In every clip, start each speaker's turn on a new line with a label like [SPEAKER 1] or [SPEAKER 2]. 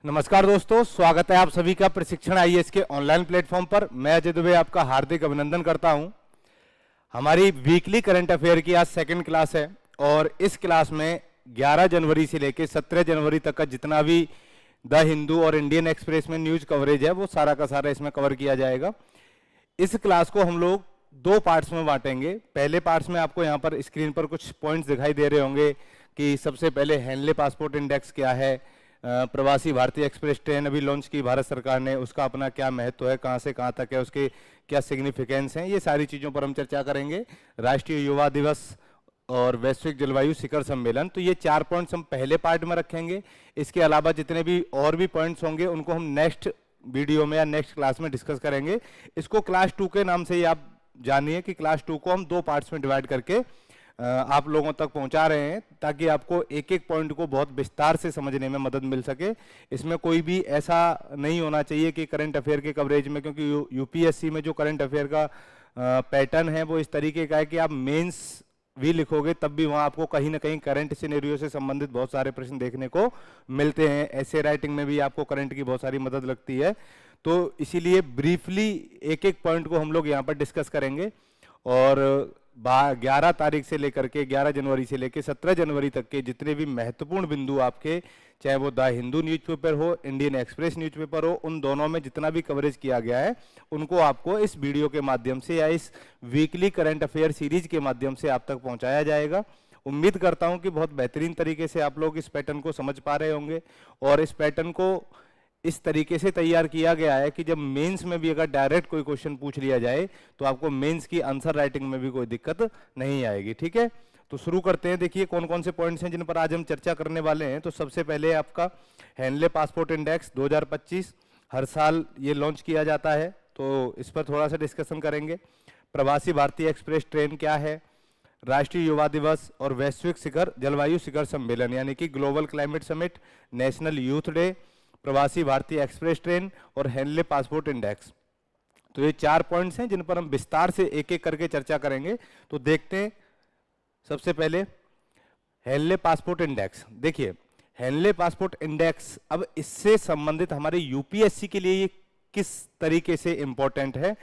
[SPEAKER 1] नमस्कार दोस्तों, स्वागत है आप सभी का प्रशिक्षण आईएएस के ऑनलाइन प्लेटफॉर्म पर। मैं अजय दुबे आपका हार्दिक अभिनंदन करता हूं। हमारी वीकली करंट अफेयर की आज सेकंड क्लास है और इस क्लास में 11 जनवरी से लेकर 17 जनवरी तक का जितना भी द हिंदू और इंडियन एक्सप्रेस में न्यूज कवरेज है वो सारा का सारा इसमें कवर किया जाएगा। इस क्लास को हम लोग दो पार्ट्स में बांटेंगे। पहले पार्ट्स में आपको यहाँ पर स्क्रीन पर कुछ पॉइंट्स दिखाई दे रहे होंगे कि सबसे पहले हेनले पासपोर्ट इंडेक्स क्या है, प्रवासी भारतीय एक्सप्रेस ट्रेन अभी लॉन्च की भारत सरकार ने, उसका अपना क्या महत्व है, कहाँ से कहाँ तक है, उसके क्या सिग्निफिकेंस हैं, ये सारी चीज़ों पर हम चर्चा करेंगे। राष्ट्रीय युवा दिवस और वैश्विक जलवायु शिखर सम्मेलन, तो ये 4 पॉइंट्स हम पहले पार्ट में रखेंगे। इसके अलावा जितने भी और भी पॉइंट्स होंगे उनको हम नेक्स्ट वीडियो में या नेक्स्ट क्लास में डिस्कस करेंगे। इसको क्लास 2 के नाम से ही आप जानिए कि क्लास 2 को हम 2 पार्ट्स में डिवाइड करके आप लोगों तक पहुंचा रहे हैं ताकि आपको एक एक पॉइंट को बहुत विस्तार से समझने में मदद मिल सके। इसमें कोई भी ऐसा नहीं होना चाहिए कि करंट अफेयर के कवरेज में, क्योंकि यूपीएससी में जो करंट अफेयर का पैटर्न है वो इस तरीके का है कि आप मेंस भी लिखोगे तब भी वहां आपको कहीं ना कहीं करंट सिनेरियो से संबंधित बहुत सारे प्रश्न देखने को मिलते हैं। ऐसे राइटिंग में भी आपको करंट की बहुत सारी मदद लगती है। तो इसीलिए ब्रीफली एक एक पॉइंट को हम लोग यहाँ पर डिस्कस करेंगे और 11 तारीख से लेकर के 11 जनवरी से लेकर 17 जनवरी तक के जितने भी महत्वपूर्ण बिंदु आपके, चाहे वो द हिंदू न्यूज़पेपर हो, इंडियन एक्सप्रेस न्यूज़पेपर हो, उन दोनों में जितना भी कवरेज किया गया है उनको आपको इस वीडियो के माध्यम से या इस वीकली करंट अफेयर सीरीज के माध्यम से आप तक पहुंचाया जाएगा। उम्मीद करता हूं कि बहुत बेहतरीन तरीके से आप लोग इस पैटर्न को समझ पा रहे होंगे और इस पैटर्न को इस तरीके से तैयार किया गया है कि जब मेंस में भी अगर डायरेक्ट कोई क्वेश्चन पूछ लिया जाए तो आपको मेंस की आंसर राइटिंग में भी कोई दिक्कत नहीं आएगी। ठीक है, तो शुरू करते हैं। देखिए कौन कौन से पॉइंट्स हैं जिन पर आज हम चर्चा करने वाले हैं। तो सबसे पहले आपका हेनले पासपोर्ट इंडेक्स 2025 हर साल ये लॉन्च किया जाता है, तो इस पर थोड़ा सा डिस्कशन करेंगे। प्रवासी भारतीय एक्सप्रेस ट्रेन क्या है, राष्ट्रीय युवा दिवस और वैश्विक शिखर जलवायु शिखर सम्मेलन यानी कि global climate summit, national youth day, प्रवासी भारतीय एक्सप्रेस ट्रेन और हेनले पासपोर्ट इंडेक्स। तो ये 4 पॉइंट्स हैं जिन पर हम विस्तार से एक एक करके चर्चा करेंगे। तो देखते हैं सबसे पहले हेनले पासपोर्ट इंडेक्स। देखिए हेनले पासपोर्ट इंडेक्स, अब इससे संबंधित हमारे यूपीएससी के लिए ये किस तरीके से इंपॉर्टेंट है।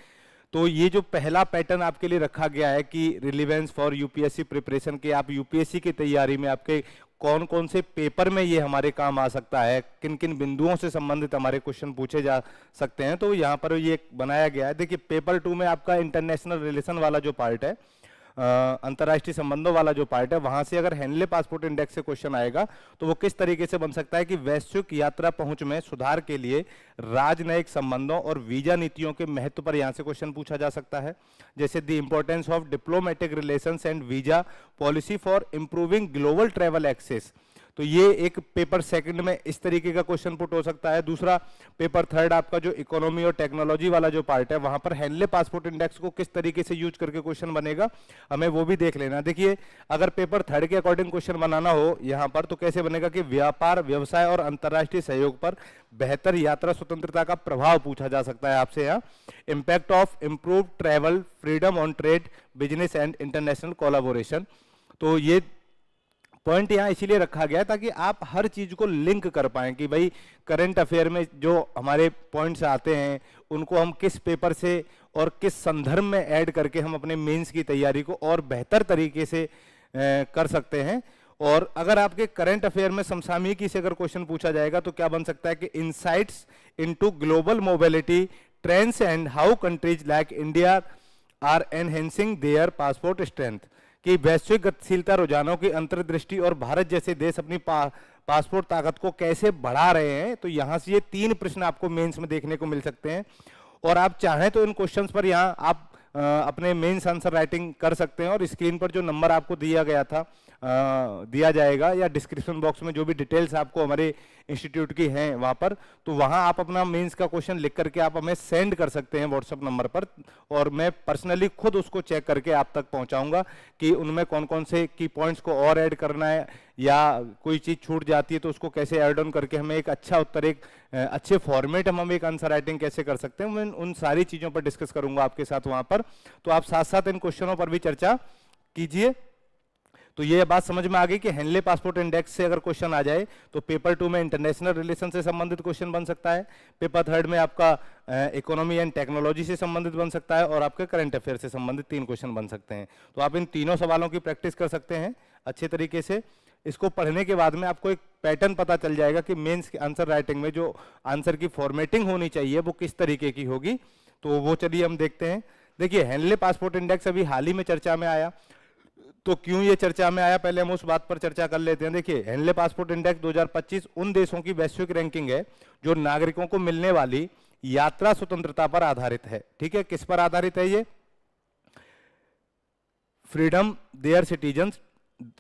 [SPEAKER 1] तो ये जो पहला पैटर्न आपके लिए रखा गया है कि रिलेवेंस फॉर यूपीएससी प्रिपरेशन के, आप यूपीएससी की तैयारी में आपके कौन कौन से पेपर में ये हमारे काम आ सकता है, किन किन बिंदुओं से संबंधित हमारे क्वेश्चन पूछे जा सकते हैं, तो यहाँ पर ये बनाया गया है। देखिए पेपर 2 में आपका इंटरनेशनल रिलेशन वाला जो पार्ट है, अंतर्राष्ट्रीय संबंधों वाला जो पार्ट है, वहां से अगर हेनले पासपोर्ट इंडेक्स से क्वेश्चन आएगा तो वो किस तरीके से बन सकता है कि वैश्विक यात्रा पहुंच में सुधार के लिए राजनयिक संबंधों और वीजा नीतियों के महत्व पर यहां से क्वेश्चन पूछा जा सकता है। जैसे the importance of diplomatic relations and visa policy for improving global travel access, तो ये एक पेपर सेकंड में इस तरीके का क्वेश्चन पुट हो सकता है। दूसरा पेपर थर्ड आपका जो इकोनॉमी और टेक्नोलॉजी वाला जो पार्ट है, वहां पर हेनले पासपोर्ट इंडेक्स को किस तरीके से यूज करके क्वेश्चन बनेगा, हमें वो भी देख लेना। देखिए अगर पेपर थर्ड के अकॉर्डिंग क्वेश्चन बनाना हो यहाँ पर तो कैसे बनेगा कि व्यापार, व्यवसाय और अंतर्राष्ट्रीय सहयोग पर बेहतर यात्रा स्वतंत्रता का प्रभाव पूछा जा सकता है आपसे। यहाँ impact of improve travel freedom on trade, business and international collaboration. तो ये पॉइंट यहाँ इसीलिए रखा गया ताकि आप हर चीज को लिंक कर पाएं कि भाई करंट अफेयर में जो हमारे पॉइंट्स आते हैं उनको हम किस पेपर से और किस संदर्भ में ऐड करके हम अपने मेंस की तैयारी को और बेहतर तरीके से कर सकते हैं। और अगर आपके करंट अफेयर में समसामयिकी से अगर क्वेश्चन पूछा जाएगा तो क्या बन सकता है कि insights into global mobility trends and how countries like India are enhancing their passport strength, कि वैश्विक गतिशीलता रुझानों की अंतर्दृष्टि और भारत जैसे देश अपनी पासपोर्ट ताकत को कैसे बढ़ा रहे हैं। तो यहां से ये 3 प्रश्न आपको मेंस में देखने को मिल सकते हैं और आप चाहें तो इन क्वेश्चंस पर यहां आप अपने मेंस आंसर राइटिंग कर सकते हैं और स्क्रीन पर जो नंबर आपको दिया गया था दिया जाएगा या डिस्क्रिप्शन बॉक्स में जो भी डिटेल्स आपको हमारे इंस्टीट्यूट की हैं वहां पर, तो वहां आप अपना मेंस का क्वेश्चन लिख करके आप हमें सेंड कर सकते हैं व्हाट्सएप नंबर पर और मैं पर्सनली खुद उसको चेक करके आप तक पहुंचाऊंगा कि उनमें कौन कौन से की पॉइंट्स को और ऐड करना है या कोई चीज छूट जाती है तो उसको कैसे ऐड ऑन करके हमें एक अच्छा उत्तर, एक अच्छे फॉर्मेट हम एक आंसर राइटिंग कैसे कर सकते हैं, मैं उन सारी चीजों पर डिस्कस करूंगा आपके साथ वहां पर। तो आप साथ साथ इन क्वेश्चनों पर भी चर्चा कीजिए। तो ये बात समझ में आ गई कि हेनले पासपोर्ट इंडेक्स से अगर क्वेश्चन आ जाए तो पेपर 2 में इंटरनेशनल रिलेशन से संबंधित क्वेश्चन बन सकता है, पेपर 3 में आपका इकोनॉमी एंड टेक्नोलॉजी से संबंधित बन सकता है, और आपके करंट अफेयर से संबंधित 3 क्वेश्चन बन सकते हैं। तो आप इन तीनों सवालों की प्रैक्टिस कर सकते हैं अच्छे तरीके से। इसको पढ़ने के बाद में आपको एक पैटर्न पता चल जाएगा कि मेंस के आंसर राइटिंग में जो आंसर की फॉर्मेटिंग होनी चाहिए वो किस तरीके की होगी। तो वो चलिए हम देखते हैं। देखिए, हेनले पासपोर्ट इंडेक्स अभी हाल ही में चर्चा में आया, तो क्यों ये चर्चा में आया पहले हम उस बात पर चर्चा कर लेते हैं। देखिए, हेनले पासपोर्ट इंडेक्स 2025 उन देशों की वैश्विक रैंकिंग है जो नागरिकों को मिलने वाली यात्रा स्वतंत्रता पर आधारित है। ठीक है, किस पर आधारित है ये? Freedom their citizens,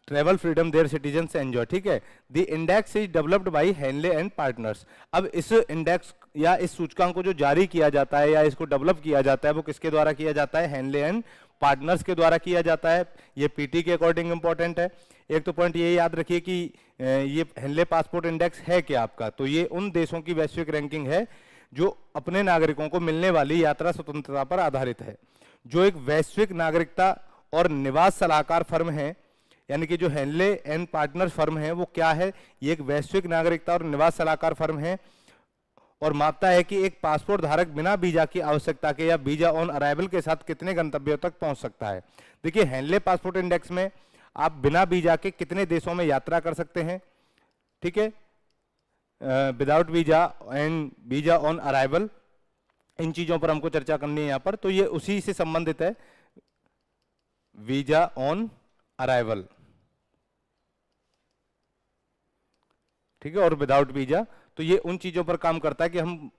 [SPEAKER 1] travel freedom their citizens enjoy. ठीक है, the index is developed by Henley and partners. अब इस इंडेक्स या इस सूचकांक को जो जारी किया जाता है या इसको डेवलप किया जाता है वो किसके द्वारा किया जाता है? हेनले एंड पार्टनर्स के द्वारा किया जाता है। ये पीटी के अकॉर्डिंग इंपॉर्टेंट है। एक तो पॉइंट ये याद रखिए कि ये हेनले पासपोर्ट इंडेक्स है क्या आपका, तो ये उन देशों की वैश्विक रैंकिंग है जो अपने नागरिकों को मिलने वाली यात्रा स्वतंत्रता पर आधारित है। जो एक वैश्विक नागरिकता और निवास सलाहकार फर्म है, यानी कि जो हेनले एंड पार्टनर्स फर्म है वो क्या है? ये एक वैश्विक नागरिकता और निवास सलाहकार फर्म है और मापता है कि एक पासपोर्ट धारक बिना वीजा की आवश्यकता के या वीजा ऑन अराइवल के साथ कितने गंतव्यों तक पहुंच सकता है। देखिए, हेनले पासपोर्ट इंडेक्स में आप बिना वीजा के कितने देशों में यात्रा कर सकते हैं। ठीक है, without visa and visa on arrival, इन चीजों पर हमको चर्चा करनी है यहाँ पर। तो ये उसी से संबंधित है, वीजा ऑन अराइवल। ठीक है, और विदाउट वीजा। तो ये उन चीजों पर काम करता है कि हम,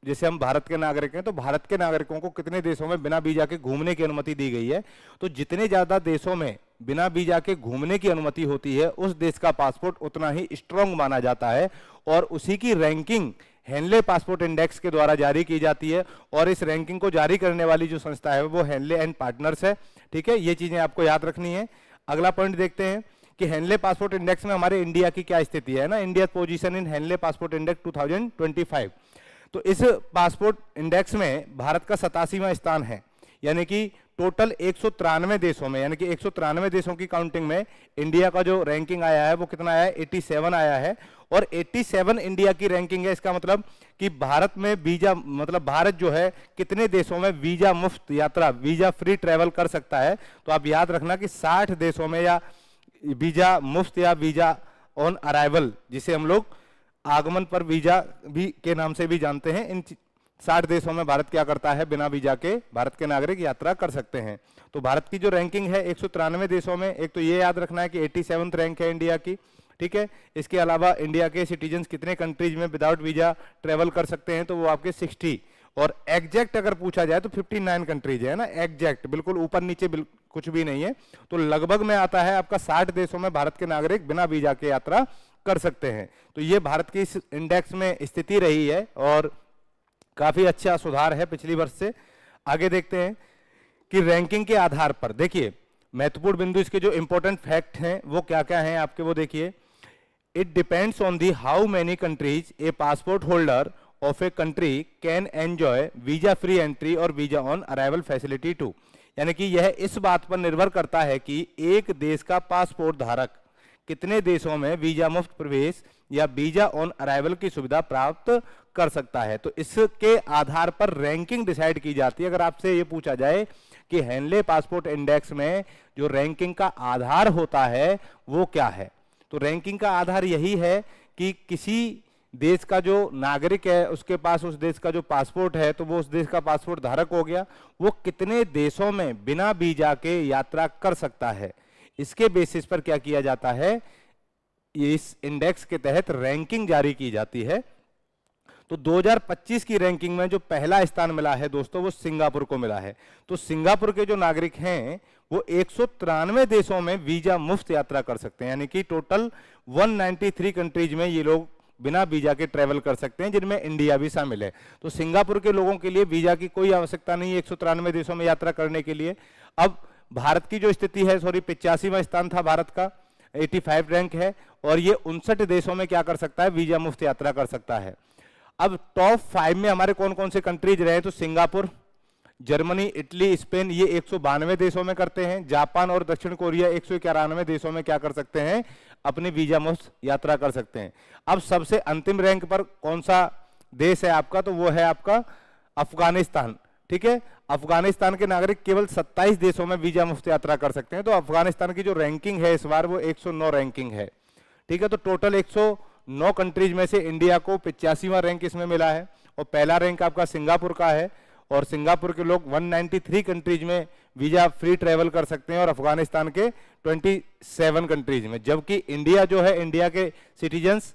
[SPEAKER 1] जैसे हम भारत के नागरिक हैं तो भारत के नागरिकों को कितने देशों में बिना वीजा के घूमने की अनुमति दी गई है। तो जितने ज्यादा देशों में बिना वीजा के घूमने की अनुमति होती है उस देश का पासपोर्ट उतना ही स्ट्रांग माना जाता है, और उसी की रैंकिंग हेनले पासपोर्ट इंडेक्स के द्वारा जारी की जाती है। और इस रैंकिंग को जारी करने वाली जो संस्था है वो हेनले एंड पार्टनर्स है। ठीक है, ये चीजें आपको याद रखनी है। अगला पॉइंट देखते हैं कि हेनले पासपोर्ट इंडेक्स में हमारे इंडिया की क्या स्थिति है ना। India position in Henley passport index 2025। तो इस पासपोर्ट इंडेक्स में भारत का 87वां स्थान है, यानी कि टोटल 193 देशों में, यानी कि 193 देशों की काउंटिंग में इंडिया का जो रैंकिंग आया है वो कितना आया है? 87 आया है। और 87 इंडिया की रैंकिंग है। इसका मतलब कि भारत में वीजा, मतलब भारत जो है कितने देशों में वीजा मुफ्त यात्रा, वीजा फ्री ट्रेवल कर सकता है। तो आप याद रखना कि 60 देशों में या वीजा मुफ्त या वीजा ऑन अराइवल, जिसे हम लोग आगमन पर वीजा भी के नाम से भी जानते हैं, इन 60 देशों में भारत क्या करता है? बिना वीजा के भारत के नागरिक यात्रा कर सकते हैं। तो भारत की जो रैंकिंग है 193 देशों में, एक तो ये याद रखना है कि 87th रैंक है इंडिया की। ठीक है, इसके अलावा इंडिया के सिटीजन कितने कंट्रीज में विदाउट वीजा ट्रेवल कर सकते हैं? तो वो आपके 60, और एग्जैक्ट अगर पूछा जाए तो 59 कंट्रीज है ना। एग्जैक्ट बिल्कुल ऊपर नीचे कुछ भी नहीं है। तो लगभग में आता है आपका 60 देशों में भारत के नागरिक बिना वीजा के यात्रा कर सकते हैं। तो ये भारत की इस इंडेक्स में स्थिति रही है और काफी अच्छा सुधार है पिछली वर्ष से। आगे देखते हैं कि रैंकिंग के आधार पर, देखिए महत्वपूर्ण बिंदु, इसके जो इंपॉर्टेंट फैक्ट हैं वो क्या क्या हैं आपके, वो देखिए। It depends on the how many countries a passport holder of a country can enjoy visa free entry और visa on arrival facility too. यानी कि यह इस बात पर निर्भर करता है कि एक देश का पासपोर्ट धारक कितने देशों में वीजा मुफ्त प्रवेश या वीजा ऑन अराइवल की सुविधा प्राप्त कर सकता है। तो इसके आधार पर रैंकिंग डिसाइड की जाती है। अगर आपसे ये पूछा जाए कि हेनले पासपोर्ट इंडेक्स में जो रैंकिंग का आधार होता है वो क्या है, तो रैंकिंग का आधार यही है कि किसी देश का जो नागरिक है उसके पास उस देश का जो पासपोर्ट है, तो वो उस देश का पासपोर्ट धारक हो गया, वो कितने देशों में बिना वीजा के यात्रा कर सकता है। इसके बेसिस पर क्या किया जाता है, इस इंडेक्स के तहत रैंकिंग जारी की जाती है। तो 2025 की रैंकिंग में जो पहला स्थान मिला है दोस्तों वो सिंगापुर को मिला है। तो सिंगापुर के जो नागरिक हैं वो 193 देशों में वीजा मुफ्त यात्रा कर सकते हैं, यानी कि टोटल 193 कंट्रीज में ये लोग बिना वीजा के ट्रेवल कर सकते हैं, जिनमें इंडिया भी शामिल है। तो सिंगापुर के लोगों के लिए वीजा की कोई आवश्यकता नहीं है 193 देशों में यात्रा करने के लिए। अब भारत की जो स्थिति है, 85वां स्थान था भारत का, 85 रैंक है, और ये 59 देशों में क्या कर सकता है, वीजा मुफ्त यात्रा कर सकता है। अब टॉप 5 में हमारे कौन कौन से कंट्रीज रहे, तो सिंगापुर, जर्मनी, इटली, स्पेन ये 192 देशों में करते हैं। जापान और दक्षिण कोरिया 191 देशों में क्या कर सकते हैं, अपनी वीजा मुक्त यात्रा कर सकते हैं। अब सबसे अंतिम रैंक पर कौन सा देश है आपका, तो वो है आपका अफगानिस्तान। ठीक है, अफगानिस्तान के नागरिक केवल 27 देशों में वीजा मुक्त यात्रा कर सकते हैं। तो अफगानिस्तान की जो रैंकिंग है इस बार वो 109 रैंकिंग है। ठीक है, तो टोटल 109 कंट्रीज में से इंडिया को 85वां रैंक इसमें मिला है। और पहला रैंक आपका सिंगापुर का है, और सिंगापुर के लोग 193 कंट्रीज में वीजा फ्री ट्रेवल कर सकते हैं, और अफगानिस्तान के 27 कंट्रीज में। जबकि इंडिया जो है, इंडिया के सिटीजन्स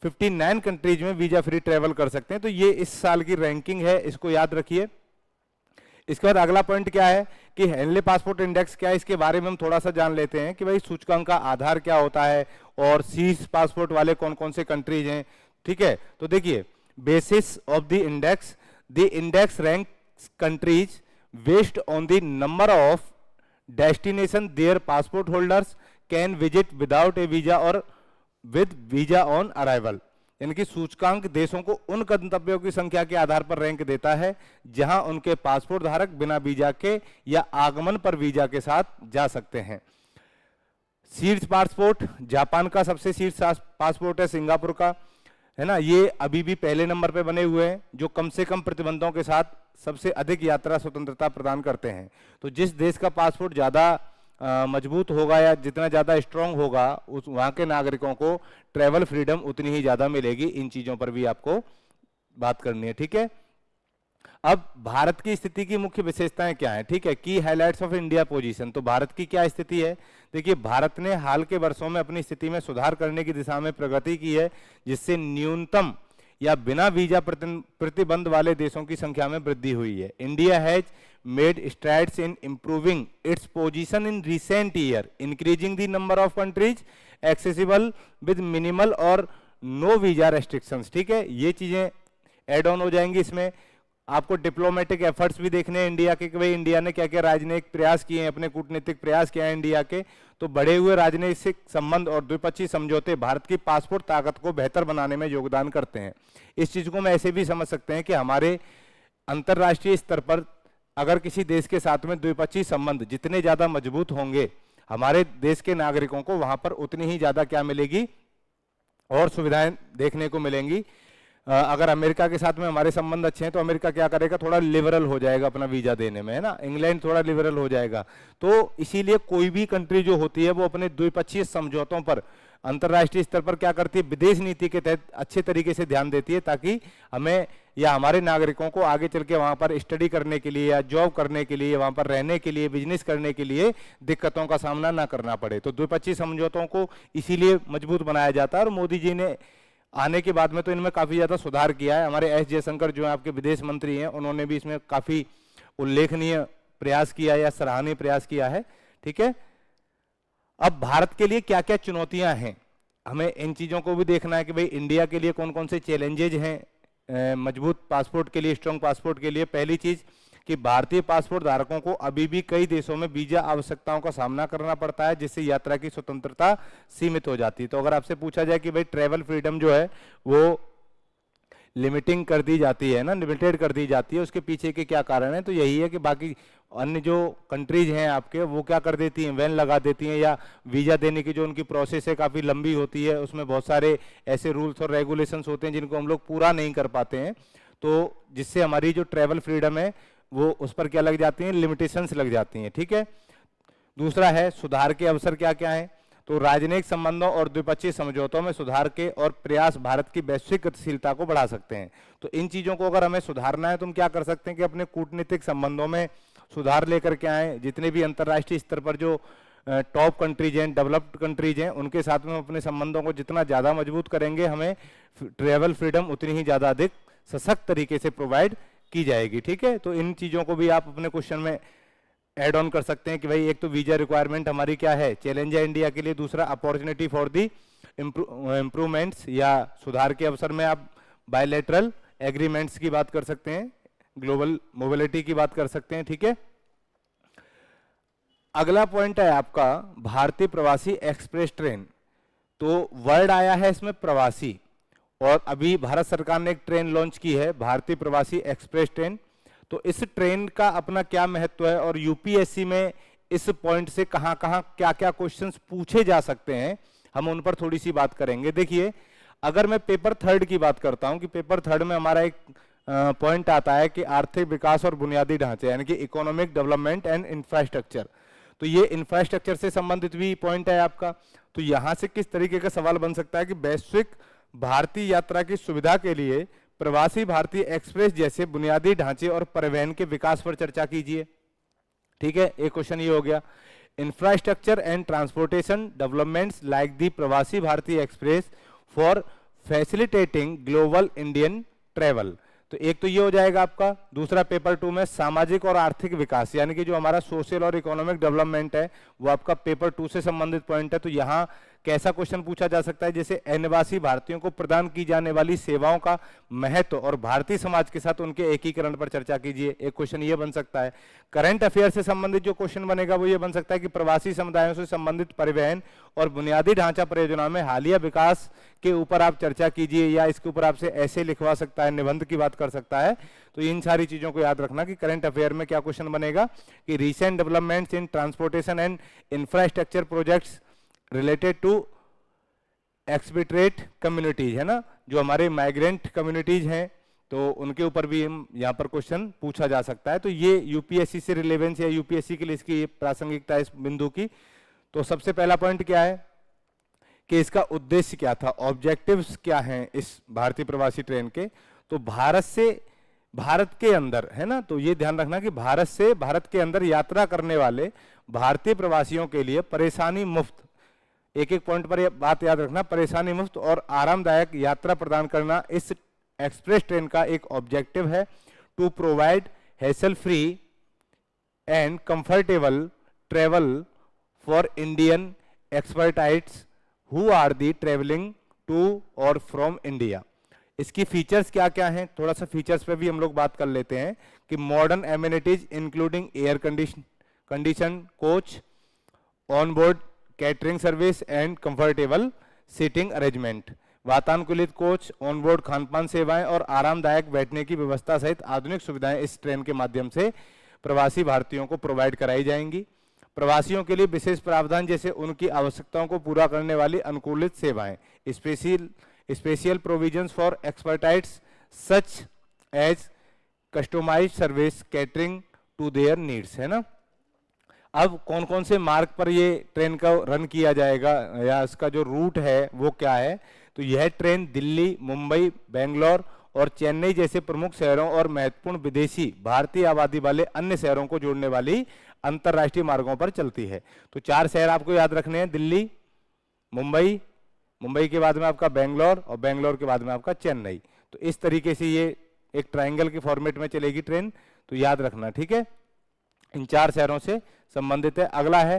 [SPEAKER 1] 59 कंट्रीज में वीजा फ्री ट्रेवल कर सकते हैं। तो ये इस साल की रैंकिंग है, इसको याद रखिए। इसके बाद अगला पॉइंट क्या है कि हेनले पासपोर्ट इंडेक्स क्या है, इसके बारे में हम थोड़ा सा जान लेते हैं कि भाई सूचकांक का आधार क्या होता है और शीर्ष पासपोर्ट वाले कौन कौन से कंट्रीज हैं। ठीक है, तो देखिए, basis of the index rank countries based on the number of destination their passport holders can visit without a visa और विद वीजा ऑन अराइवल। यानी कि सूचकांक देशों को उन गंतव्यों की संख्या के आधार पर रैंक देता है जहां उनके पासपोर्ट धारक बिना वीजा के या आगमन पर वीजा के साथ जा सकते हैं। शीर्ष पासपोर्ट जापान का सबसे शीर्ष पासपोर्ट है, सिंगापुर का है ना, ये अभी भी पहले नंबर पे बने हुए हैं, जो कम से कम प्रतिबंधों के साथ सबसे अधिक यात्रा स्वतंत्रता प्रदान करते हैं। तो जिस देश का पासपोर्ट ज्यादा मजबूत होगा या जितना ज़्यादा स्ट्रांग होगा, उस वहाँ के नागरिकों को ट्रैवल फ्रीडम उतनी ही ज़्यादा मिलेगी। इन चीज़ों पर भी आपको बात करनी है। ठीक है, अब भारत की स्थिति की मुख्य विशेषताएं क्या हैं। ठीक है, की हाइलाइट्स ऑफ इंडिया पोजीशन। तो भारत की क्या स्थिति है, देखिए, भारत ने हाल के वर्षों में अपनी स्थिति में सुधार करने की दिशा में प्रगति की है, जिससे न्यूनतम या बिना वीजा प्रतिबंध वाले देशों की संख्या में वृद्धि हुई है। India has made strides in improving its position in recent year, increasing the number of countries accessible with minimal or no visa restrictions। ठीक है, ये चीजें एड ऑन हो जाएंगी। इसमें आपको डिप्लोमेटिक एफर्ट्स भी देखने हैं इंडिया के, कि भाई इंडिया ने क्या क्या राजनीतिक प्रयास किए हैं, अपने कूटनीतिक प्रयास किए हैं इंडिया के। तो बढ़े हुए राजनीतिक संबंध और द्विपक्षीय समझौते भारत की पासपोर्ट ताकत को बेहतर बनाने में योगदान करते हैं। इस चीज को मैं ऐसे भी समझ सकते हैं कि हमारे अंतर्राष्ट्रीय स्तर पर अगर किसी देश के साथ में द्विपक्षीय संबंध जितने ज्यादा मजबूत होंगे, हमारे देश के नागरिकों को वहां पर उतनी ही ज्यादा क्या मिलेगी, और सुविधाएं देखने को मिलेंगी। अगर अमेरिका के साथ में हमारे संबंध अच्छे हैं तो अमेरिका क्या करेगा, थोड़ा लिबरल हो जाएगा अपना वीजा देने में, है ना। इंग्लैंड थोड़ा लिबरल हो जाएगा। तो इसीलिए कोई भी कंट्री जो होती है वो अपने द्विपक्षीय समझौतों पर अंतर्राष्ट्रीय स्तर पर क्या करती है, विदेश नीति के तहत अच्छे तरीके से ध्यान देती है, ताकि हमें या हमारे नागरिकों को आगे चल के वहां पर स्टडी करने के लिए या जॉब करने के लिए, वहां पर रहने के लिए, बिजनेस करने के लिए दिक्कतों का सामना ना करना पड़े। तो द्विपक्षीय समझौतों को इसीलिए मजबूत बनाया जाता है, और मोदी जी ने आने के बाद में तो इनमें काफी ज्यादा सुधार किया है। हमारे एस जयशंकर जो है आपके विदेश मंत्री हैं, उन्होंने भी इसमें काफी उल्लेखनीय प्रयास किया या सराहनीय प्रयास किया है। ठीक है, अब भारत के लिए क्या क्या चुनौतियां हैं, हमें इन चीजों को भी देखना है कि भाई इंडिया के लिए कौन कौन से चैलेंजेज हैं मजबूत पासपोर्ट के लिए, स्ट्रांग पासपोर्ट के लिए। पहली चीज कि भारतीय पासपोर्ट धारकों को अभी भी कई देशों में वीजा आवश्यकताओं का सामना करना पड़ता है, जिससे यात्रा की स्वतंत्रता सीमित हो जाती है। तो अगर आपसे पूछा जाए कि भाई ट्रेवल फ्रीडम जो है वो लिमिटिंग कर दी जाती है ना, लिमिटेड कर दी जाती है, उसके पीछे के क्या कारण है, तो यही है कि बाकी अन्य जो कंट्रीज हैं आपके, वो क्या कर देती हैं, वैन लगा देती हैं, या वीजा देने की जो उनकी प्रोसेस है काफी लंबी होती है, उसमें बहुत सारे ऐसे रूल्स और रेगुलेशंस होते हैं जिनको हम लोग पूरा नहीं कर पाते हैं। तो जिससे हमारी जो ट्रेवल फ्रीडम है वो उस पर क्या लग जाती हैं, लिमिटेशंस लग जाती हैं। ठीक है, दूसरा है सुधार के अवसर क्या क्या है। तो राजनयिक संबंधों और द्विपक्षीय समझौतों में सुधार के और प्रयास भारत की वैश्विक गतिशीलता को बढ़ा सकते हैं। तो इन चीजों को अगर हमें सुधारना है तो हम क्या कर सकते हैं कि अपने कूटनीतिक संबंधों में सुधार लेकर के आए। जितने भी अंतर्राष्ट्रीय स्तर पर जो टॉप कंट्रीज हैं, डेवलप्ड कंट्रीज हैं, उनके साथ में अपने संबंधों को जितना ज्यादा मजबूत करेंगे, हमें ट्रेवल फ्रीडम उतनी ही ज्यादा अधिक सशक्त तरीके से प्रोवाइड की जाएगी। ठीक है, तो इन चीजों को भी आप अपने क्वेश्चन में एड ऑन कर सकते हैं कि भाई एक तो वीजा रिक्वायरमेंट हमारी क्या है, चैलेंज है इंडिया के लिए। दूसरा अपॉर्चुनिटी फॉर दी इम्प्रूवमेंट्स या सुधार के अवसर में आप बायलैटरल एग्रीमेंट्स की बात कर सकते हैं, ग्लोबल मोबिलिटी की बात कर सकते हैं। ठीक है, अगला पॉइंट है आपका भारतीय प्रवासी एक्सप्रेस ट्रेन। तो वर्ड आया है इसमें प्रवासी, और अभी भारत सरकार ने एक ट्रेन लॉन्च की है, भारतीय प्रवासी एक्सप्रेस ट्रेन। तो इस ट्रेन का अपना क्या महत्व है और यूपीएससी में इस पॉइंट से कहां कहां क्या क्या क्वेश्चंस पूछे जा सकते हैं, हम उन पर थोड़ी सी बात करेंगे। देखिए, अगर मैं पेपर थर्ड की बात करता हूं कि पेपर थर्ड में हमारा एक पॉइंट आता है कि आर्थिक विकास और बुनियादी ढांचे, यानी कि इकोनॉमिक डेवलपमेंट एंड इंफ्रास्ट्रक्चर। तो ये इंफ्रास्ट्रक्चर से संबंधित भी पॉइंट है आपका। तो यहां से किस तरीके का सवाल बन सकता है कि वैश्विक भारतीय यात्रा की सुविधा के लिए प्रवासी भारतीय एक्सप्रेस जैसे बुनियादी ढांचे और परिवहन के विकास पर चर्चा कीजिए। ठीक है, एक क्वेश्चन ये हो गया। Infrastructure and transportation developments like the प्रवासी भारतीय express for facilitating global Indian travel. तो एक तो ये हो जाएगा आपका। दूसरा पेपर 2 में सामाजिक और आर्थिक विकास, यानी कि जो हमारा सोशल और इकोनॉमिक डेवलपमेंट है वो आपका पेपर 2 से संबंधित पॉइंट है। तो यहाँ कैसा क्वेश्चन पूछा जा सकता है, जैसे अनिवासी भारतीयों को प्रदान की जाने वाली सेवाओं का महत्व और भारतीय समाज के साथ उनके एकीकरण पर चर्चा कीजिए। एक क्वेश्चन ये बन सकता है। करंट अफेयर से संबंधित जो क्वेश्चन बनेगा वो ये बन सकता है कि प्रवासी समुदायों से संबंधित परिवहन और बुनियादी ढांचा परियोजनाओं में हालिया विकास के ऊपर आप चर्चा कीजिए, या इसके ऊपर आपसे ऐसे लिखवा सकता है, निबंध की बात कर सकता है। तो इन सारी चीजों को याद रखना कि करंट अफेयर में क्या क्वेश्चन बनेगा कि recent developments in transportation and infrastructure projects related to expatriate communities, है ना, जो हमारे माइग्रेंट कम्युनिटीज हैं, तो उनके ऊपर भी हम यहाँ पर क्वेश्चन पूछा जा सकता है। तो ये यूपीएससी से रिलेवेंस या यूपीएससी के लिए इसकी प्रासंगिकता इस बिंदु की। तो सबसे पहला पॉइंट क्या है कि इसका उद्देश्य क्या था, ऑब्जेक्टिव्स क्या हैं इस भारतीय प्रवासी ट्रेन के। तो भारत के अंदर, है ना, तो ये ध्यान रखना कि भारत के अंदर यात्रा करने वाले भारतीय प्रवासियों के लिए परेशानी मुक्त, एक एक पॉइंट पर यह बात याद रखना, परेशानी मुक्त और आरामदायक यात्रा प्रदान करना इस एक्सप्रेस ट्रेन का एक ऑब्जेक्टिव है। To provide hassle free and comfortable travel for Indian expatriates who are the travelling to और फ्रॉम इंडिया। इसकी फीचर्स क्या क्या हैं, थोड़ा सा फीचर्स पे भी हम लोग बात कर लेते हैं कि modern amenities including air condition coach, on board catering service and comfortable seating arrangement, वातानुकूलित कोच, ऑनबोर्ड खानपान सेवाएं और आरामदायक बैठने की व्यवस्था सहित आधुनिक सुविधाएं इस ट्रेन के माध्यम से प्रवासी भारतीयों को प्रोवाइड कराई जाएंगी। प्रवासियों के लिए विशेष प्रावधान जैसे उनकी आवश्यकताओं को पूरा करने वाली अनुकूलित सेवाएं, special provisions for expatriates such as customised service catering to their needs, है ना। अब कौन कौन से मार्ग पर ये ट्रेन का रन किया जाएगा या इसका जो रूट है वो क्या है, तो यह ट्रेन दिल्ली, मुंबई, बेंगलोर और चेन्नई जैसे प्रमुख शहरों और महत्वपूर्ण विदेशी भारतीय आबादी वाले अन्य शहरों को जोड़ने वाली अंतरराष्ट्रीय मार्गों पर चलती है। तो 4 शहर आपको याद रखने हैं, दिल्ली, मुंबई, मुंबई के बाद में आपका बेंगलोर और बेंगलोर के बाद में आपका चेन्नई। तो इस तरीके से ये एक ट्राइंगल के फॉर्मेट में चलेगी ट्रेन, तो याद रखना, ठीक है। इन 4 शहरों से संबंधित है। अगला है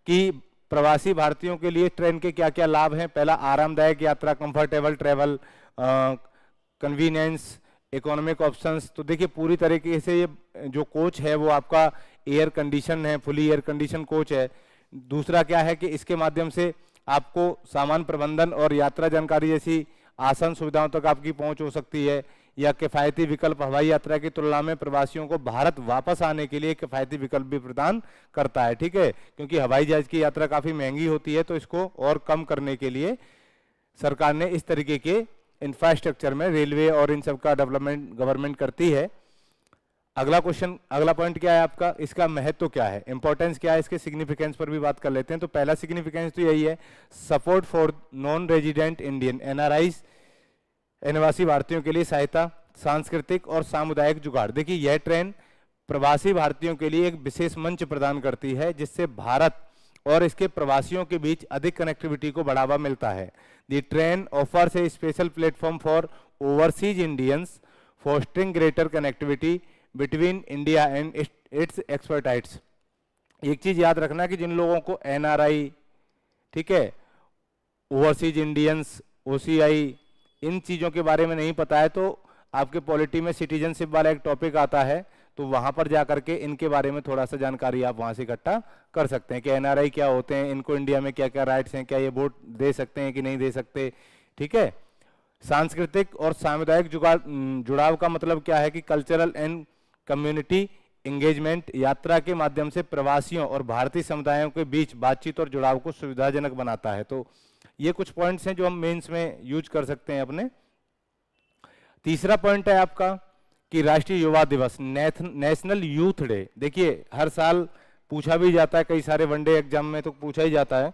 [SPEAKER 1] कि प्रवासी भारतीयों के लिए ट्रेन के क्या क्या लाभ हैं। पहला, आरामदायक यात्रा, comfortable travel, convenience, economic options. तो देखिए पूरी तरीके से ये जो कोच है वो आपका एयर कंडीशन है, फुली एयर कंडीशन कोच है। दूसरा क्या है कि इसके माध्यम से आपको सामान प्रबंधन और यात्रा जानकारी जैसी आसान सुविधाओं तक आपकी पहुंच हो सकती है, या किफायती विकल्प हवाई यात्रा की तुलना में प्रवासियों को भारत वापस आने के लिए किफायती विकल्प भी प्रदान करता है, ठीक है, क्योंकि हवाई जहाज की यात्रा काफी महंगी होती है। तो इसको और कम करने के लिए सरकार ने इस तरीके के इंफ्रास्ट्रक्चर में रेलवे और इन सब का डेवलपमेंट गवर्नमेंट करती है। अगला क्वेश्चन, अगला पॉइंट क्या है आपका, इसका महत्व क्या है, इंपॉर्टेंस क्या है, इसके सिग्निफिकेंस पर भी बात कर लेते हैं। तो पहला सिग्निफिकेंस तो यही है, support for non resident Indian NRIs, अनिवासी भारतीयों के लिए सहायता, सांस्कृतिक और सामुदायिक जुगाड़। देखिए यह ट्रेन प्रवासी भारतीयों के लिए एक विशेष मंच प्रदान करती है जिससे भारत और इसके प्रवासियों के बीच अधिक कनेक्टिविटी को बढ़ावा मिलता है। The train offers a special platform for overseas Indians fostering greater connectivity between India and its expatriates. एक चीज याद रखना कि जिन लोगों को एनआरआई, ठीक है, ओवरसीज इंडियंस, ओसीआई, इन चीजों के बारे में नहीं पता है, तो आपके पॉलिटी में सिटीजनशिप वाला एक टॉपिक आता है, तो वहां पर जाकर के इनके बारे में थोड़ा सा जानकारी आप वहां से इकट्ठा कर सकते हैं कि एनआरआई क्या होते हैं, इनको इंडिया में क्या क्या राइट्स हैं, क्या ये वोट दे सकते हैं कि नहीं दे सकते, ठीक है। सांस्कृतिक और सामुदायिक जुड़ाव का मतलब क्या है कि कल्चरल एंड कम्युनिटी एंगेजमेंट, यात्रा के माध्यम से प्रवासियों और भारतीय समुदायों के बीच बातचीत और जुड़ाव को सुविधाजनक बनाता है। तो ये कुछ पॉइंट्स हैं जो हम मेंस में यूज कर सकते हैं अपने। तीसरा पॉइंट है आपका कि राष्ट्रीय युवा दिवस, नेशनल यूथ डे। देखिए हर साल पूछा भी जाता है, कई सारे वनडे एग्जाम में तो पूछा ही जाता है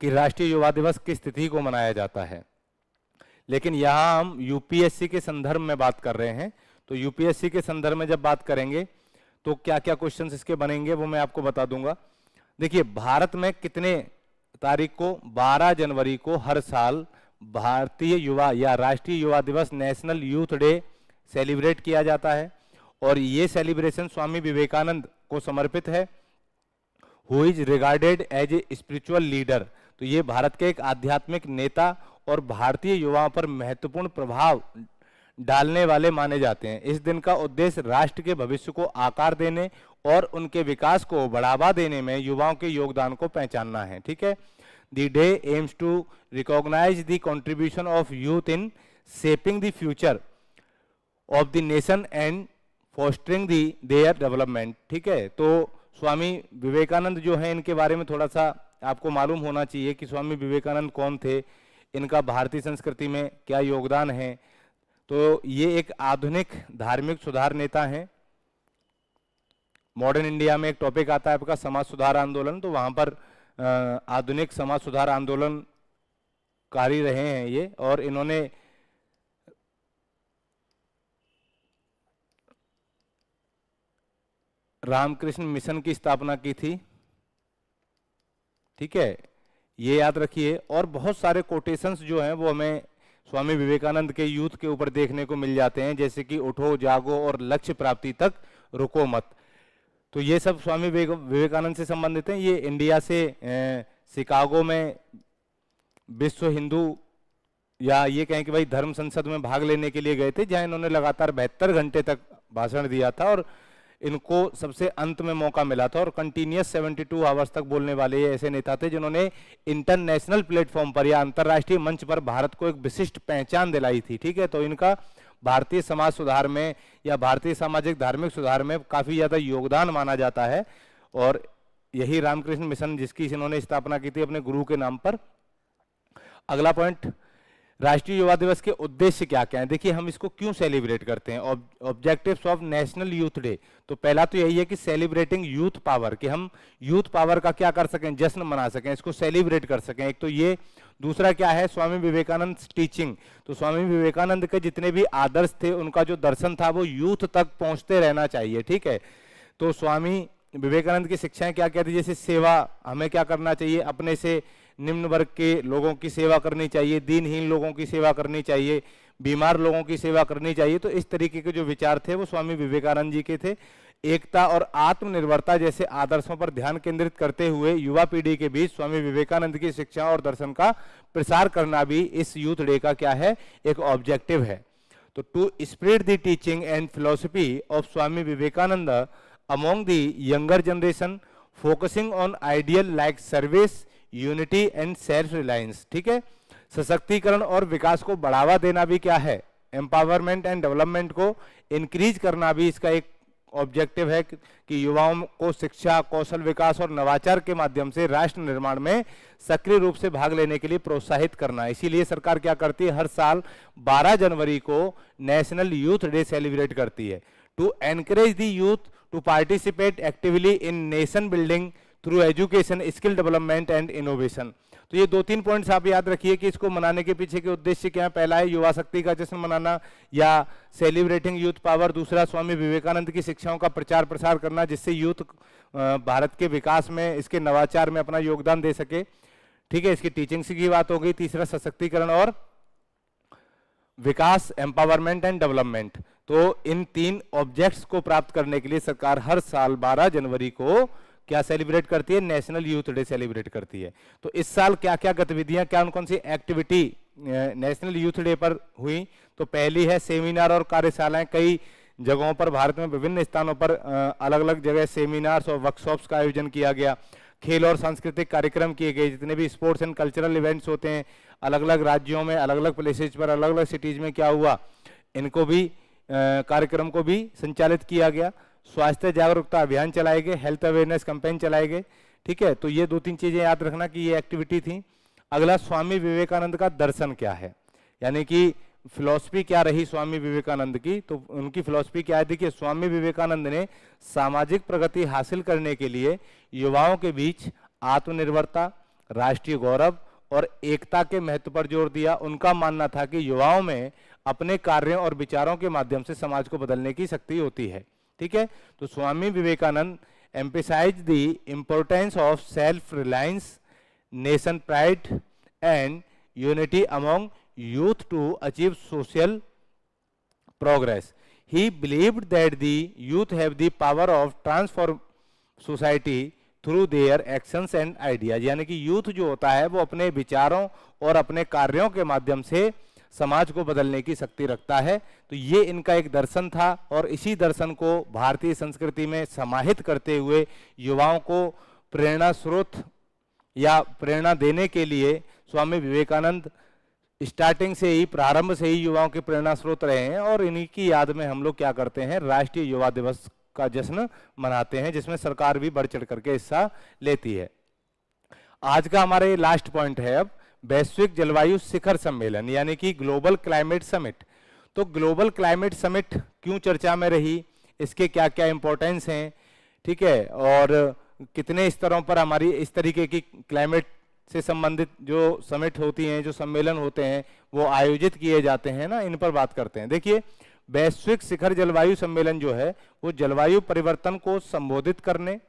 [SPEAKER 1] कि राष्ट्रीय युवा दिवस किस तिथि को मनाया जाता है, लेकिन यहाँ हम यूपीएससी के संदर्भ में बात कर रहे हैं। तो यूपीएससी के संदर्भ में जब बात करेंगे तो क्या क्या क्वेश्चंस इसके बनेंगे वो मैं आपको बता दूंगा। देखिए भारत में कितने तारीख को, 12 जनवरी को हर साल भारतीय युवा या राष्ट्रीय युवा दिवस, नेशनल यूथ डे सेलिब्रेट किया जाता है। और ये सेलिब्रेशन स्वामी विवेकानंद को समर्पित है, who is regarded as a spiritual leader. तो ये भारत के एक आध्यात्मिक नेता और भारतीय युवाओं पर महत्वपूर्ण प्रभाव डालने वाले माने जाते हैं। इस दिन का उद्देश्य राष्ट्र के भविष्य को आकार देने और उनके विकास को बढ़ावा देने में युवाओं के योगदान को पहचानना है। ठीक है। The day aims to recognize the contribution of youth in shaping the future of the nation and fostering their development. ठीक है। तो स्वामी विवेकानंद जो है, इनके बारे में थोड़ा सा आपको मालूम होना चाहिए कि स्वामी विवेकानंद कौन थे, इनका भारतीय संस्कृति में क्या योगदान है। तो ये एक आधुनिक धार्मिक सुधार नेता हैं। मॉडर्न इंडिया में एक टॉपिक आता है आपका समाज सुधार आंदोलन, तो वहां पर आधुनिक समाज सुधार आंदोलनकारी रहे हैं ये, और इन्होंने रामकृष्ण मिशन की स्थापना की थी। ठीक है, ये याद रखिए। और बहुत सारे कोटेशंस जो हैं वो हमें स्वामी विवेकानंद के यूथ के ऊपर देखने को मिल जाते हैं, जैसे कि उठो जागो और लक्ष्य प्राप्ति तक रुको मत। तो ये सब स्वामी विवेकानंद से संबंधित हैं। ये इंडिया से शिकागो में विश्व हिंदू या ये कहें कि भाई धर्म संसद में भाग लेने के लिए गए थे, जहां इन्होंने लगातार 72 घंटे तक भाषण दिया था और इनको सबसे अंत में मौका मिला था। और कंटिन्यूस 72 आवर्स तक बोलने वाले ऐसे नेता थे जिन्होंने इंटरनेशनल प्लेटफॉर्म पर या अंतर्राष्ट्रीय मंच पर भारत को एक विशिष्ट पहचान दिलाई थी। ठीक है। तो इनका भारतीय समाज सुधार में या भारतीय सामाजिक धार्मिक सुधार में काफी ज्यादा योगदान माना जाता है। और यही रामकृष्ण मिशन जिसकी इन्होंने स्थापना की थी अपने गुरु के नाम पर। अगला पॉइंट, राष्ट्रीय युवा दिवस के उद्देश्य क्या क्या है। देखिए हम इसको क्यों सेलिब्रेट करते हैं, objectives of national youth day. तो पहला तो यही है कि सेलिब्रेटिंग यूथ पावर, कि हम यूथ पावर का क्या कर सकें, जश्न मना सकें, इसको सेलिब्रेट कर सकें। एक तो ये, दूसरा क्या है, स्वामी विवेकानंद टीचिंग। तो स्वामी विवेकानंद के जितने भी आदर्श थे, उनका जो दर्शन था वो यूथ तक पहुंचते रहना चाहिए। ठीक है। तो स्वामी विवेकानंद की शिक्षाएं क्या कहती है, जैसे सेवा, हमें क्या करना चाहिए, अपने से निम्न वर्ग के लोगों की सेवा करनी चाहिए, दीनहीन लोगों की सेवा करनी चाहिए, बीमार लोगों की सेवा करनी चाहिए। तो इस तरीके के जो विचार थे वो स्वामी विवेकानंद जी के थे। एकता और आत्मनिर्भरता जैसे आदर्शों पर ध्यान केंद्रित करते हुए युवा पीढ़ी के बीच स्वामी विवेकानंद की शिक्षा और दर्शन का प्रसार करना भी इस यूथ डे का क्या है, एक ऑब्जेक्टिव है। तो to spread the teaching and philosophy of Swami Vivekananda among the younger generation, focusing on ideal like service, unity and self reliance. ठीक है। सशक्तिकरण और विकास को बढ़ावा देना भी क्या है, एम्पावरमेंट एंड डेवलपमेंट को इंक्रीज करना भी इसका एक ऑब्जेक्टिव है कि युवाओं को शिक्षा, कौशल विकास और नवाचार के माध्यम से राष्ट्र निर्माण में सक्रिय रूप से भाग लेने के लिए प्रोत्साहित करना। इसीलिए सरकार क्या करती है, हर साल 12 जनवरी को नेशनल यूथ डे सेलिब्रेट करती है, to encourage the youth to participate actively in nation building through education, skill development and innovation. तो ये 2-3 पॉइंट्स आप याद रखिए कि इसको मनाने के पीछे के उद्देश्य क्या है। पहला है युवा शक्ति का जश्न मनाना या सेलिब्रेटिंग यूथ पावर। दूसरा स्वामी विवेकानंद की शिक्षाओं का प्रचार प्रसार करना, जिससे यूथ भारत के विकास में, इसके नवाचार में अपना योगदान दे सके। ठीक है, इसकी टीचिंग की बात हो गई। तीसरा सशक्तिकरण और विकास, एम्पावरमेंट एंड डेवलपमेंट। तो इन 3 ऑब्जेक्ट्स को प्राप्त करने के लिए सरकार हर साल 12 जनवरी को क्या सेलिब्रेट करती है, नेशनल यूथ डे सेलिब्रेट करती है। तो इस साल क्या क्या गतिविधियां, क्या कौन सी एक्टिविटी नेशनल यूथ डे पर हुई। तो पहली है सेमिनार और कार्यशालाएं। कई जगहों पर भारत में विभिन्न स्थानों पर अलग अलग जगह सेमिनार्स और वर्कशॉप्स का आयोजन किया गया। खेल और सांस्कृतिक कार्यक्रम किए गए। जितने भी स्पोर्ट्स एंड कल्चरल इवेंट्स होते हैं अलग अलग राज्यों में, अलग अलग प्लेसेज पर, अलग अलग सिटीज में क्या हुआ, इनको भी कार्यक्रम को भी संचालित किया गया। स्वास्थ्य जागरूकता अभियान चलाए गए, हेल्थ अवेयरनेस कैंपेन चलाए गए। ठीक है, तो ये 2-3 चीजें याद रखना कि ये एक्टिविटी थी। अगला, स्वामी विवेकानंद का दर्शन क्या है, यानी कि फिलॉसफी क्या रही स्वामी विवेकानंद की। तो उनकी फिलॉसफी क्या है, देखिए स्वामी विवेकानंद ने सामाजिक प्रगति हासिल करने के लिए युवाओं के बीच आत्मनिर्भरता, राष्ट्रीय गौरव और एकता के महत्व पर जोर दिया। उनका मानना था कि युवाओं में अपने कार्यों और विचारों के माध्यम से समाज को बदलने की शक्ति होती है। ठीक है, तो Swami Vivekananda emphasized the importance of self-reliance, nation pride and unity among youth to achieve social progress. He believed that the youth have the power of transform society through their actions and ideas. यानी कि youth जो होता है वो अपने विचारों और अपने कार्यों के माध्यम से समाज को बदलने की शक्ति रखता है। तो ये इनका एक दर्शन था और इसी दर्शन को भारतीय संस्कृति में समाहित करते हुए युवाओं को प्रेरणा स्रोत या प्रेरणा देने के लिए स्वामी विवेकानंद स्टार्टिंग से ही, प्रारंभ से ही युवाओं के प्रेरणा स्रोत रहे हैं। और इन्हीं की याद में हम लोग क्या करते हैं, राष्ट्रीय युवा दिवस का जश्न मनाते हैं, जिसमें सरकार भी बढ़ चढ़ करके हिस्सा लेती है। आज का हमारे लास्ट पॉइंट है अब वैश्विक जलवायु शिखर सम्मेलन, यानी कि ग्लोबल क्लाइमेट समिट। तो ग्लोबल क्लाइमेट समिट क्यों चर्चा में रही, इसके क्या क्या इंपॉर्टेंस हैं, ठीक है, और कितने स्तरों पर हमारी इस तरीके की क्लाइमेट से संबंधित जो समिट होती हैं, जो सम्मेलन होते हैं, वो आयोजित किए जाते हैं ना, इन पर बात करते हैं। देखिए, वैश्विक शिखर जलवायु सम्मेलन जो है वो जलवायु परिवर्तन को संबोधित करने,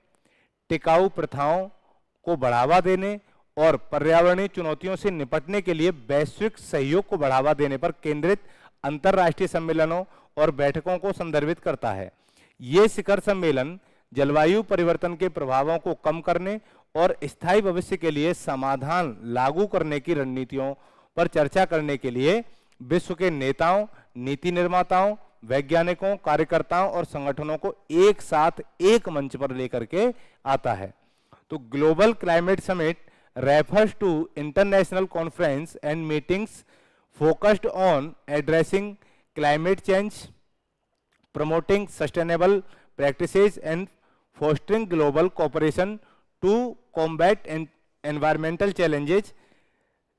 [SPEAKER 1] टिकाऊ प्रथाओं को बढ़ावा देने और पर्यावरणीय चुनौतियों से निपटने के लिए वैश्विक सहयोग को बढ़ावा देने पर केंद्रित अंतर्राष्ट्रीय सम्मेलनों और बैठकों को संदर्भित करता है। ये शिखर सम्मेलन जलवायु परिवर्तन के प्रभावों को कम करने और स्थायी भविष्य के लिए समाधान लागू करने की रणनीतियों पर चर्चा करने के लिए विश्व के नेताओं, नीति निर्माताओं, वैज्ञानिकों, कार्यकर्ताओं और संगठनों को एक साथ एक मंच पर लेकर के आता है। तो global climate summit refers to international conference and meetings focused on addressing climate change, promoting sustainable practices and fostering global cooperation to combat environmental challenges.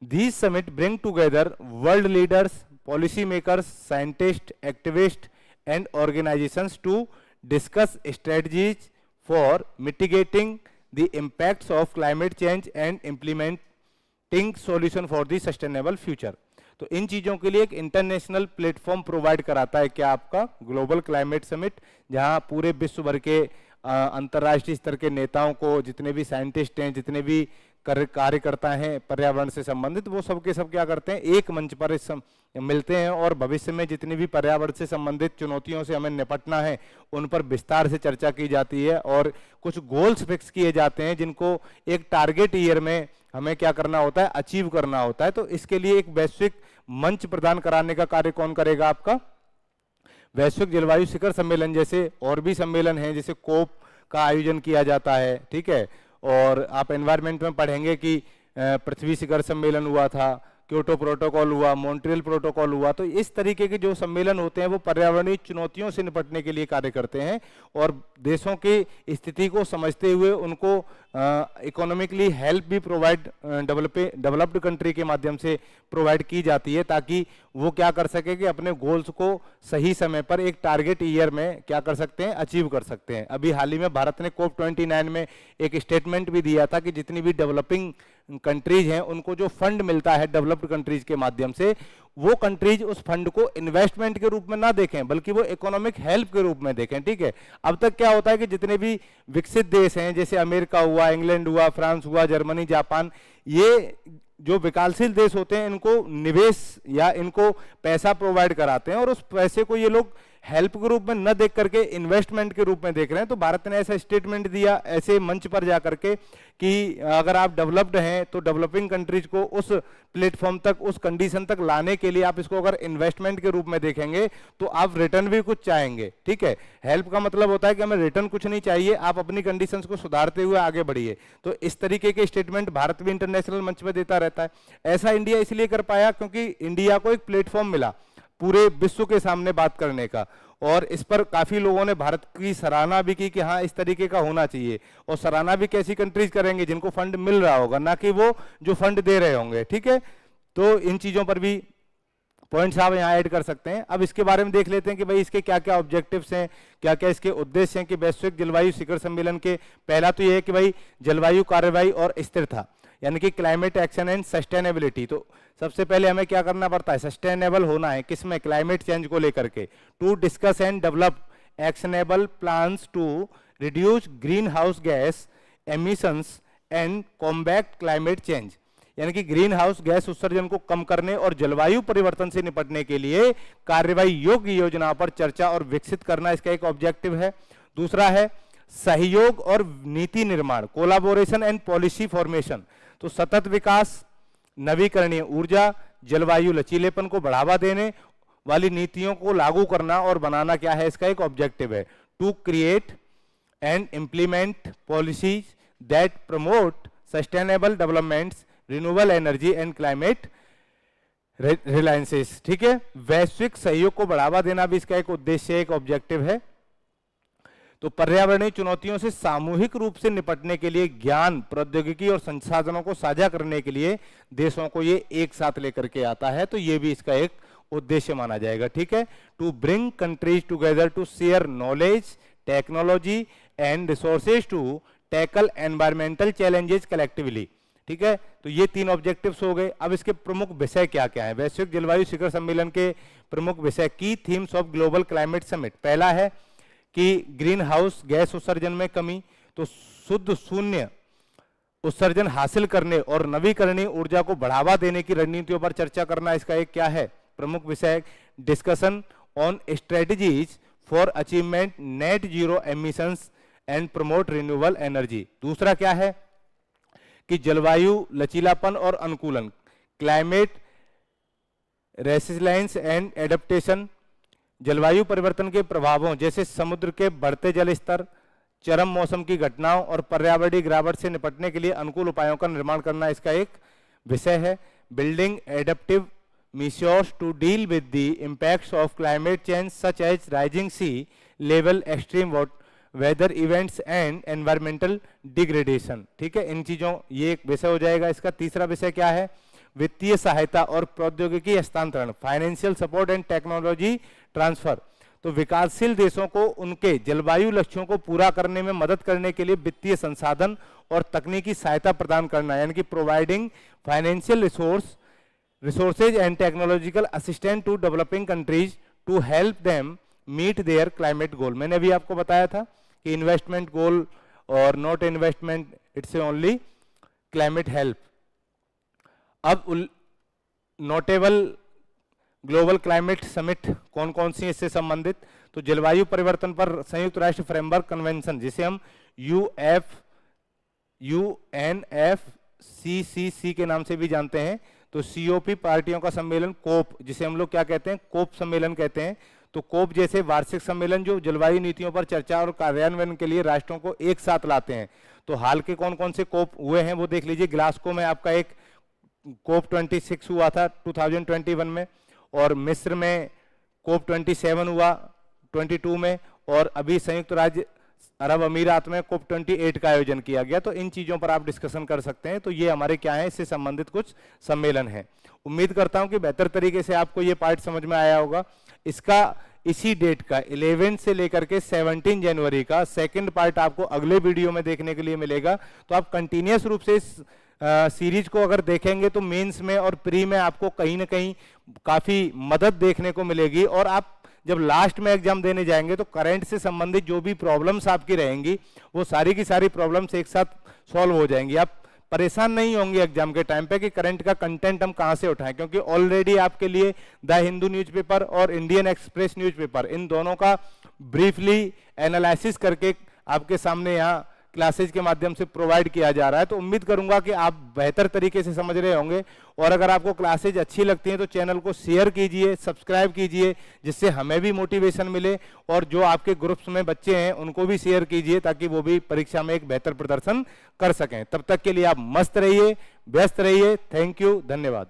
[SPEAKER 1] These summits bring together world leaders, policy makers, scientists, activists and organizations to discuss strategies for mitigating the impacts of climate change and implementing solution for the sustainable future. तो इन चीजों के लिए एक international platform provide कराता है क्या आपका global climate summit, जहां पूरे विश्व भर के अंतर्राष्ट्रीय स्तर के नेताओं को, जितने भी साइंटिस्ट हैं, जितने भी कार्यकर्ता हैं पर्यावरण से संबंधित, वो सब के सब क्या करते हैं, एक मंच पर मिलते हैं और भविष्य में जितनी भी पर्यावरण से संबंधित चुनौतियों से हमें निपटना है उन पर विस्तार से चर्चा की जाती है और कुछ गोल्स फिक्स किए जाते हैं जिनको एक टारगेट ईयर में हमें क्या करना होता है, अचीव करना होता है। तो इसके लिए एक वैश्विक मंच प्रदान कराने का कार्य कौन करेगा, आपका वैश्विक जलवायु शिखर सम्मेलन जैसे और भी सम्मेलन हैं, जैसे कोप का आयोजन किया जाता है, ठीक है। और आप एनवायरनमेंट में पढ़ेंगे कि पृथ्वी शिखर सम्मेलन हुआ था, क्योटो प्रोटोकॉल हुआ, मॉन्ट्रियल प्रोटोकॉल हुआ। तो इस तरीके के जो सम्मेलन होते हैं वो पर्यावरणीय चुनौतियों से निपटने के लिए कार्य करते हैं और देशों की स्थिति को समझते हुए उनको इकोनॉमिकली हेल्प भी प्रोवाइड डेवलप्ड कंट्री के माध्यम से प्रोवाइड की जाती है, ताकि वो क्या कर सके कि अपने गोल्स को सही समय पर एक टारगेट ईयर में क्या कर सकते हैं, अचीव कर सकते हैं। अभी हाल ही में भारत ने COP29 में एक स्टेटमेंट भी दिया था कि जितनी भी डेवलपिंग कंट्रीज हैं उनको जो फंड मिलता है डेवलप्ड कंट्रीज के माध्यम से, वो कंट्रीज उस फंड को इन्वेस्टमेंट के रूप में ना देखें बल्कि वो इकोनॉमिक हेल्प के रूप में देखें, ठीक है। अब तक क्या होता है कि जितने भी विकसित देश हैं, जैसे अमेरिका हुआ, इंग्लैंड हुआ, फ्रांस हुआ, जर्मनी, जापान, ये जो विकासशील देश होते हैं इनको निवेश या इनको पैसा प्रोवाइड कराते हैं और उस पैसे को ये लोग हेल्प के रूप में न देख करके इन्वेस्टमेंट के रूप में देख रहे हैं। तो भारत ने ऐसा स्टेटमेंट दिया ऐसे मंच पर जाकर के कि अगर आप डेवलप्ड हैं तो डेवलपिंग कंट्रीज को उस प्लेटफॉर्म तक, उस कंडीशन तक लाने के लिए आप इसको अगर इन्वेस्टमेंट के रूप में देखेंगे तो आप रिटर्न भी कुछ चाहेंगे, ठीक है। हेल्प का मतलब होता है कि हमें रिटर्न कुछ नहीं चाहिए, आप अपनी कंडीशंस को सुधारते हुए आगे बढ़िए। तो इस तरीके के स्टेटमेंट भारत भी इंटरनेशनल मंच पर देता रहता है। ऐसा इंडिया इसलिए कर पाया क्योंकि इंडिया को एक प्लेटफॉर्म मिला पूरे विश्व के सामने बात करने का। और इस पर काफी लोगों ने भारत की सराहना भी की कि हाँ इस तरीके का होना चाहिए। और सराहना भी कैसी कंट्रीज करेंगे, जिनको फंड मिल रहा होगा, ना कि वो जो फंड दे रहे होंगे। ठीक है, तो इन चीजों पर भी पॉइंट्स आप यहाँ ऐड कर सकते हैं। अब इसके बारे में देख लेते हैं कि भाई इसके क्या क्या ऑब्जेक्टिव्स हैं, क्या क्या इसके उद्देश्य हैं कि वैश्विक जलवायु शिखर सम्मेलन के। पहला तो ये है कि भाई जलवायु कार्रवाई और स्थिरता, यानी कि क्लाइमेट एक्शन एंड सस्टेनेबिलिटी। तो सबसे पहले हमें क्या करना पड़ता है, सस्टेनेबल होना है किसमें, क्लाइमेट चेंज को लेकर के। To discuss and develop actionable plans to reduce green house gas emissions and combat climate change, यानी कि ग्रीन हाउस गैस उत्सर्जन को कम करने और जलवायु परिवर्तन से निपटने के लिए कार्रवाई योग्य योजना पर चर्चा और विकसित करना इसका एक ऑब्जेक्टिव है। दूसरा है सहयोग और नीति निर्माण, कोलाबोरेशन एंड पॉलिसी फॉर्मेशन। तो सतत विकास, नवीकरणीय ऊर्जा, जलवायु लचीलेपन को बढ़ावा देने वाली नीतियों को लागू करना और बनाना क्या है, इसका एक ऑब्जेक्टिव है। To create and implement policies that promote sustainable developments, renewable energy and climate reliances. ठीक है, वैश्विक सहयोग को बढ़ावा देना भी इसका एक उद्देश्य, एक ऑब्जेक्टिव है। तो पर्यावरणीय चुनौतियों से सामूहिक रूप से निपटने के लिए ज्ञान, प्रौद्योगिकी और संसाधनों को साझा करने के लिए देशों को ये एक साथ लेकर के आता है। तो ये भी इसका एक उद्देश्य माना जाएगा। ठीक है, to bring countries together to share knowledge, technology and resources to tackle environmental challenges collectively. ठीक है, तो ये तीन ऑब्जेक्टिव्स हो गए। अब इसके प्रमुख विषय क्या क्या है, वैश्विक जलवायु शिखर सम्मेलन के प्रमुख विषय, की themes of global climate summit. पहला है कि ग्रीन हाउस गैस उत्सर्जन में कमी, तो शुद्ध शून्य उत्सर्जन हासिल करने और नवीकरणीय ऊर्जा को बढ़ावा देने की रणनीतियों पर चर्चा करना इसका एक क्या है, प्रमुख विषय। Discussion on strategies for achievement net zero emissions and promote renewable energy. दूसरा क्या है कि जलवायु लचीलापन और अनुकूलन, क्लाइमेट रेसिलियंस एंड एडेप्टेशन, जलवायु परिवर्तन के प्रभावों जैसे समुद्र के बढ़ते जल स्तर, चरम मौसम की घटनाओं और पर्यावरणीय गिरावट से निपटने के लिए अनुकूल उपायों का निर्माण करना इसका एक विषय है। Building adaptive measures to deal with the impacts of climate change such as rising sea level, extreme weather events and environmental degradation। ठीक है, इन चीजों ये एक विषय हो जाएगा इसका। तीसरा विषय क्या है, वित्तीय सहायता और प्रौद्योगिकी हस्तांतरण, financial support and technology transfer. तो विकासशील देशों को उनके जलवायु लक्ष्यों को पूरा करने में मदद करने के लिए वित्तीय संसाधन और तकनीकी सहायता प्रदान करना, यानी कि providing financial resources and technological assistance to developing countries to help them meet their climate goal। मैंने अभी आपको बताया था कि इन्वेस्टमेंट गोल और not investment, it's only climate help. अब नोटेबल ग्लोबल क्लाइमेट समिट कौन कौन सी इससे संबंधित, तो जलवायु परिवर्तन पर संयुक्त राष्ट्र फ्रेमवर्क कन्वेंशन जिसे हम UNFCCC के नाम से भी जानते हैं। तो COP पार्टियों का सम्मेलन, कोप जिसे हम लोग क्या कहते हैं, कोप सम्मेलन कहते हैं। तो कोप जैसे वार्षिक सम्मेलन जो जलवायु नीतियों पर चर्चा और कार्यान्वयन के लिए राष्ट्रों को एक साथ लाते हैं। तो हाल के कौन कौन से कोप हुए हैं वो देख लीजिए। ग्लासगो में आपका एक कोप 26 हुआ था 2021 में, और मिस्र में कोप 27 हुआ 22 में, और अभी संयुक्त राज्य अरब अमीरात में कोप 28 का आयोजन किया गया। तो इन चीजों पर आप डिस्कशन कर सकते हैं। तो ये हमारे क्या है, इससे संबंधित कुछ सम्मेलन है। उम्मीद करता हूं कि बेहतर तरीके से आपको ये पार्ट समझ में आया होगा। इसका इसी डेट का 11 से लेकर के 17 जनवरी का सेकंड पार्ट आपको अगले वीडियो में देखने के लिए मिलेगा। तो आप कंटिन्यूस रूप से इस सीरीज को अगर देखेंगे तो मेंस में और प्री में आपको कहीं ना कहीं काफी मदद देखने को मिलेगी। और आप जब लास्ट में एग्जाम देने जाएंगे तो करंट से संबंधित जो भी प्रॉब्लम्स आपकी रहेंगी वो सारी की सारी प्रॉब्लम्स एक साथ सॉल्व हो जाएंगी। आप परेशान नहीं होंगे एग्जाम के टाइम पे कि करंट का कंटेंट हम कहां से उठाएं, क्योंकि ऑलरेडी आपके लिए द हिंदू न्यूज़पेपर और इंडियन एक्सप्रेस न्यूज़पेपर इन दोनों का ब्रीफली एनालिसिस करके आपके सामने यहाँ क्लासेज के माध्यम से प्रोवाइड किया जा रहा है। तो उम्मीद करूंगा कि आप बेहतर तरीके से समझ रहे होंगे। और अगर आपको क्लासेज अच्छी लगती हैं तो चैनल को शेयर कीजिए, सब्सक्राइब कीजिए, जिससे हमें भी मोटिवेशन मिले, और जो आपके ग्रुप्स में बच्चे हैं उनको भी शेयर कीजिए ताकि वो भी परीक्षा में एक बेहतर प्रदर्शन कर सकें। तब तक के लिए आप मस्त रहिए, व्यस्त रहिए। थैंक यू, धन्यवाद।